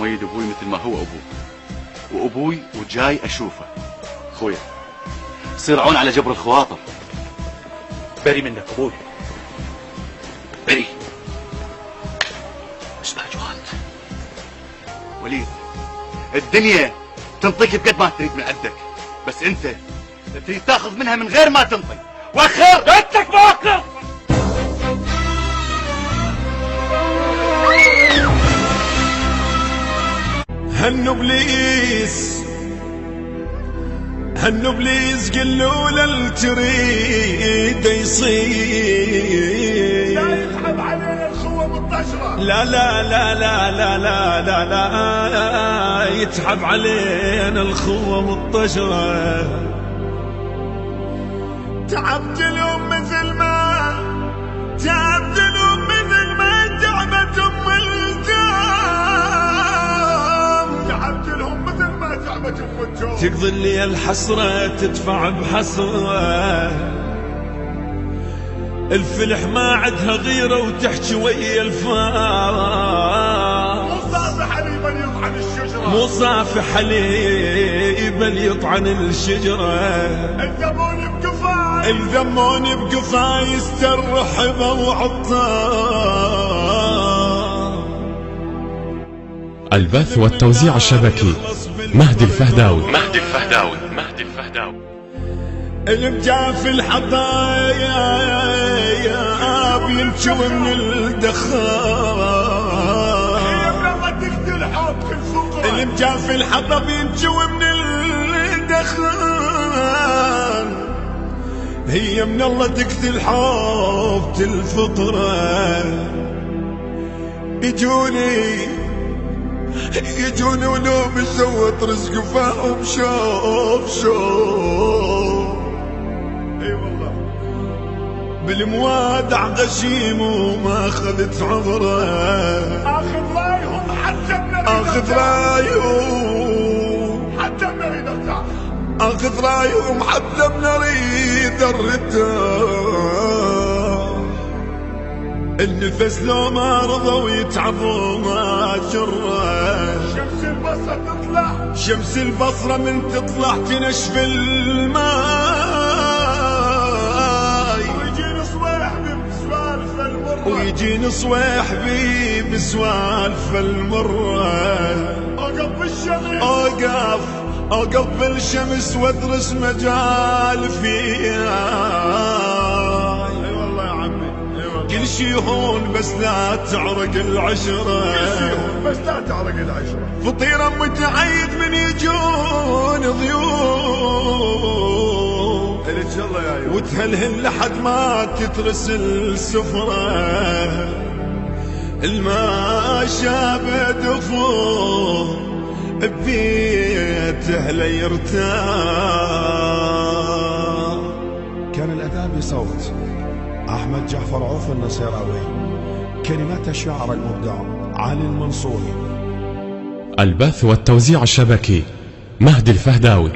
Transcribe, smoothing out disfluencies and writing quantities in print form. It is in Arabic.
ميد ابوي مثل ما هو ابوك، وابوي وجاي اشوفه. اخويا صير عون على جبر الخواطر. بري منك ابوي، بري. اسمع جواد وليد، الدنيا تنطيك بقد ما تريد من عندك، بس انت تريد تاخذ منها من غير ما تنطي. وخر بنتك مؤخر. هنو بليز قلوا للتريد يصير لا يسحب علينا الخوة بالطشرة. لا لا لا لا لا لا لا لا يتحب علينا الخوة بالطشرة. تعبت لهم مثل ما تعبت لهم مثل ما تعبت ام الجام. تعبت لهم مثل ما تعبت ام الجام. تقضي لي الحسرة تدفع بحسرة. الفلح ما عدها غيرة وتحكي ويا الفار. مصافح علي من يطعن الشجرة. مصافح علي بل يطعن الشجرة. الذموني بقفاي الذموني بقفاي يسترحب وعطار. البث والتوزيع الشبكي مهدي الفهداوي. المجاف الحطايا بينشو من الدخان. هي من الله تقتل حب الفقر. المجاف الحطا بينشو من الدخان. هي من الله تقتل حب الفطرة. يجوني ولو مسوت رزق فاهم شوف اي والله بالموادع غشيم وما اخذت عبره. اخذ رايهم حتى بنريد اخذ رايهم حتى بنريد ارتاح. اخذ رايهم حتى بنريد الرتاح. النفس لو ما رضوا يتعبوا ما جره. شمس البصرة تطلع شمس البصرة من تطلع تنشف الماي. ويجيني صويح بسوالف المرة. اوقف بالشمس اوقف بالشمس وادرس مجال فيها. اي والله يا عمي كل شي هون بس لا تعرق العشرة. بس لا تعرق العشرة. فطيرة متعيد من يجون ضيوف. ان شاء الله يا ايوه. وتهلهل لحد ما تترس السفرة. الماء شابه دفور ببيته ليرتاح. كان الأداء بصوت أحمد جعفر عوف النصيراوي، كلمات الشاعر المبدع علي المنصوري. البث والتوزيع الشبكي مهدي الفهداوي.